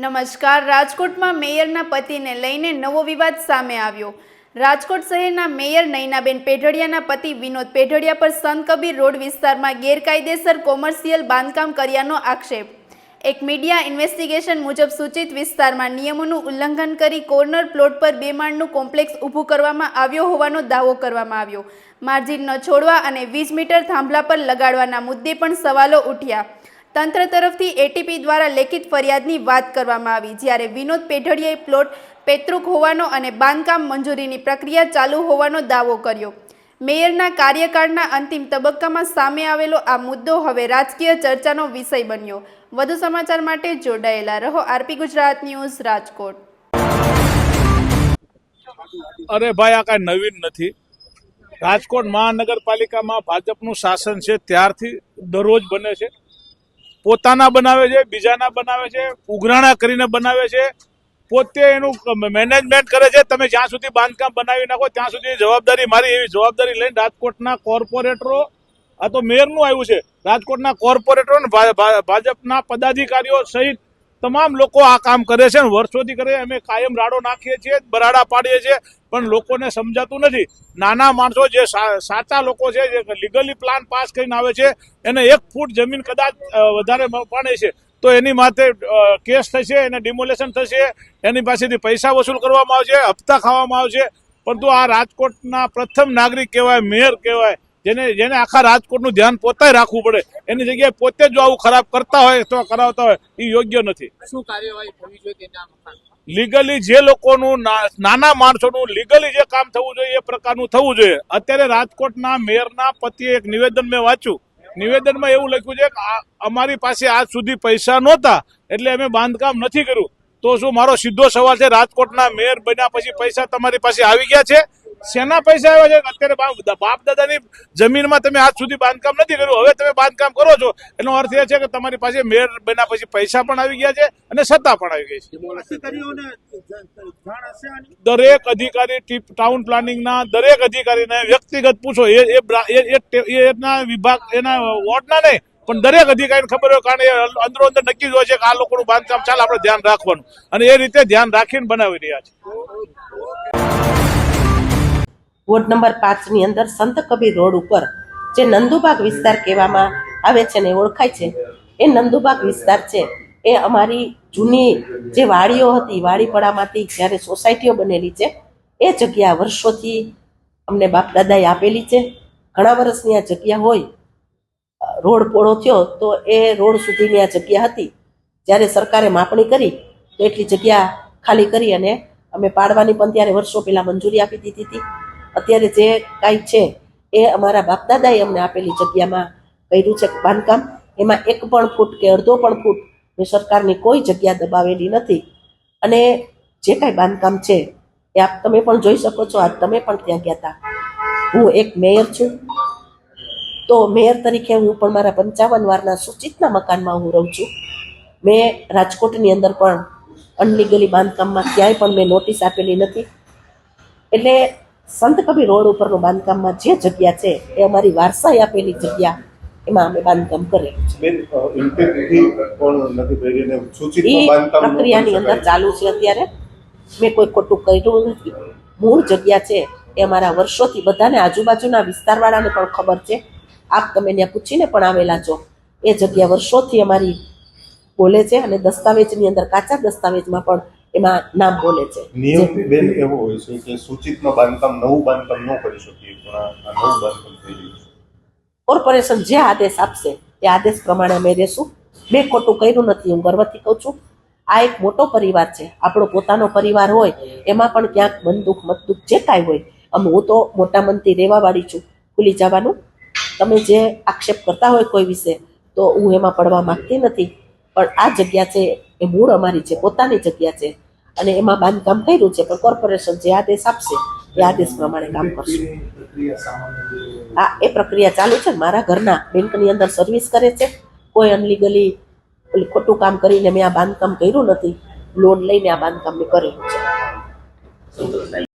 નમસ્કાર। રાજકોટમાં મેયરના પતિને લઈને નવો વિવાદ સામે આવ્યો। રાજકોટ શહેરના મેયર નયનાબેન પેઢડિયાના પતિ વિનોદ પેઢડિયા પર સંત કબીર રોડ વિસ્તારમાં ગેરકાયદેસર કોમર્શિયલ બાંધકામ કર્યાનો આક્ષેપ। એક મીડિયા ઇન્વેસ્ટિગેશન મુજબ સૂચિત વિસ્તારમાં નિયમોનું ઉલ્લંઘન કરી કોર્નર પ્લોટ પર બે માળનું કોમ્પ્લેક્સ ઊભું કરવામાં આવ્યો હોવાનો દાવો કરવામાં આવ્યો। માર્જિન ન છોડવા અને વીજ મીટર થાંભલા પર લગાડવાના મુદ્દે પણ સવાલો ઉઠ્યા। તંત્ર તરફથી એટીપી દ્વારા લેખિત ફરિયાદની વાત કરવામાં આવી, જ્યારે વિનોદ પેઢડિયાએ પ્લોટ પેતૃક હોવાનો અને બાંધકામ મંજૂરીની પ્રક્રિયા ચાલુ હોવાનો દાવો કર્યો। મેયરના કાર્યકાળના અંતિમ તબક્કામાં સામે આવેલો આ મુદ્દો હવે રાજકીય ચર્ચાનો વિષય બન્યો। વધુ સમાચાર માટે જોડાયેલા રહો। RP Gujarat news, Rajkot. અરે ભાઈ, આ કાંઈ નવીન નથી। રાજકોટ મહાનગરપાલિકામાં ભાજપનું શાસન છે ત્યારથી દરરોજ બને છે। પોતાના બનાવે છે, બીજાના બનાવે છે, ઉઘરાણા કરીને બનાવે છે, પોતે એનું મેનેજમેન્ટ કરે છે। તમે જ્યાં સુધી બાંધકામ બનાવી નાખો ત્યાં સુધી જવાબદારી મારી, એવી જવાબદારી લઈને રાજકોટના કોર્પોરેટરો, આ તો મેયરનું આવ્યું છે, રાજકોટના કોર્પોરેટરો અને ભાજપના પદાધિકારીઓ સહિત તમામ લોકો આ કામ કરે છે, વર્ષોથી કરે। અમે કાયમ રાડો નાખીએ છીએ, બરાડા પાડીએ છીએ, પણ લોકોને સમજાતું નથી। નાના માણસો જે સાચા લોકો છે, જે લીગલી પ્લાન પાસ કરીને આવે છે, એને 1 ફૂટ જમીન કદાચ વધારે પાડે છે તો એની માથે કેસ થશે, એને ડિમોલેશન થશે, એની પાસેથી પૈસા વસૂલ કરવામાં આવશે, હપ્તા ખાવામાં આવશે। પરંતુ આ રાજકોટના પ્રથમ નાગરિક કહેવાય, મેયર કહેવાય, જેને આખા રાજકોટનું ધ્યાન પોતે રાખવું પડે, એની જગ્યાએ પોતે જો આવું ખરાબ કરતા હોય તો કરાવતા હોય એ યોગ્ય નથી। શું કાર્યવાહી થવી જોઈએ? લીગલી જે લોકોનું, નાના માણસોનું લીગલી જે કામ થવું જોઈએ એ પ્રકારનું થવું જોઈએ। અત્યારે રાજકોટના મેયરના પતિએ એક નિવેદન મેં વાંચ્યું, નિવેદનમાં એવું લખ્યું છે કે અમારી પાસે આજ સુધી પૈસા નહોતા એટલે અમે બાંધકામ નથી કર્યું। તો શું મારો સીધો સવાલ છે, રાજકોટના મેયર બન્યા પછી પૈસા તમારી પાસે આવી ગયા છે? શેના પૈસા આવ્યા છે? અત્યારે બાપ દાદાની જમીનમાં તમે આજ સુધી બાંધકામ નથી કર્યું, હવે તમે બાંધકામ કરો છો, એનો અર્થ એ છે કે તમારી પાસે મેયર બન્યા પછી પૈસા પણ આવી ગયા છે અને સત્તા પણ આવી ગઈ છે। દરેક અધિકારી, ટાઉન પ્લાનિંગના દરેક અધિકારીને વ્યક્તિગત પૂછો, એના વિભાગ, એના વોર્ડના નહીં પણ દરેક અધિકારીને ખબર હોય, કારણ એ અંદરો અંદર નક્કી જ હોય છે કે આ લોકોનું બાંધકામ ચાલે, આપણે ધ્યાન રાખવાનું, અને એ રીતે ધ્યાન રાખીને બનાવી રહ્યા છે। વોર્ડ નંબર 5 ની અંદર સંત કબીર રોડ ઉપર જે નંદુબાગ વિસ્તાર કહેવામાં આવે છે ને ઓળખાય છે, એ નંદુબાગ વિસ્તાર છે એ અમારી જૂની જે વાડીઓ હતી, વાડીપડામાંથી જ્યારે સોસાયટીઓ બનેલી છે, એ જગ્યા વર્ષોથી અમને બાપ દાદાએ આપેલી છે। ઘણા વર્ષની આ જગ્યા હોય, રોડ પોળો થયો તો એ રોડ સુધીની આ જગ્યા હતી। જ્યારે સરકારે માપણી કરી તો એટલી જગ્યા ખાલી કરી અને અમે પાડવાની પણ ત્યારે વર્ષો પહેલા મંજૂરી આપી દીધી હતી। અત્યારે જે કાંઈ છે એ અમારા બાપદાદાએ અમને આપેલી જગ્યામાં કર્યું છે બાંધકામ। એમાં 1 પણ ફૂટ કે અડધો પણ ફૂટ મેં સરકારની કોઈ જગ્યા દબાવેલી નથી, અને જે કાંઈ બાંધકામ છે એ તમે પણ જોઈ શકો છો। આજ તમે પણ ત્યાં ગયા હતા। હું એક મેયર છું, તો મેયર તરીકે હું પણ મારા 55 વારના સૂચિતના મકાનમાં હું રહું છું। મેં રાજકોટની અંદર પણ અનલીગલી બાંધકામમાં ક્યાંય પણ મેં નોટિસ આપેલી નથી। એટલે સંત કબીર રોડ ઉપરનું બાંધકામમાં જે જગ્યા છે એ અમારી વારસાઈ આપેલી જગ્યા, એમાં અમે બાંધકામ કરેલું છે। પ્રક્રિયાની અંદર ચાલુ છે અત્યારે, મેં કોઈ ખોટું કર્યું નથી। મૂળ જગ્યા છે એ અમારા વર્ષોથી બધાને, આજુબાજુના વિસ્તારવાળાને પણ ખબર છે, આપ તમે ત્યાં પૂછીને પણ આવેલા છો, એ જગ્યા વર્ષોથી અમારી બોલે છે, અને દસ્તાવેજની અંદર, કાચા દસ્તાવેજમાં પણ એમાં નામ બોલે છે। નિયમ બેન એવો હોય છે કે સૂચિતમાં બાંધકામ, નવું બાંધકામ ન કરી શકીએ, પણ આ નવું બાંધકામ થઈ ગયું છે। કોર્પોરેશન જે આદેશ આપશે એ આદેશ પ્રમાણે અમે રહેશું। મેં ખોટું કર્યું નથી, હું ગર્વથી કહું છું। આ એક મોટો પરિવાર છે, આપણો પોતાનો પરિવાર હોય, એમાં પણ ક્યાંક મન દુઃખ, મત દુઃખ જે કાંઈ હોય, હું તો મોટા મનથી રહેવા વાળી છું, ભૂલી જવાનું। તમે જે આક્ષેપ કરતા હોય કોઈ વિશે, તો હું એમાં પડવા માંગતી નથી, પણ આ જગ્યા છે એ મૂળ અમારી છે, પોતાની જગ્યા છે, અને એમાં બાંધકામ કર્યું છે, પણ કોર્પોરેશન જે આદેશ આપશે એ આદેશ પ્રમાણે કામ કરશું। હા, એ પ્રક્રિયા ચાલુ છે। મારા ઘરના બેંકની અંદર સર્વિસ કરે છે, કોઈ અનલીગલી ખોટું કામ કરીને મેં આ બાંધકામ કર્યું નથી, લોન લઈને આ બાંધકામ મેં કરેલું છે।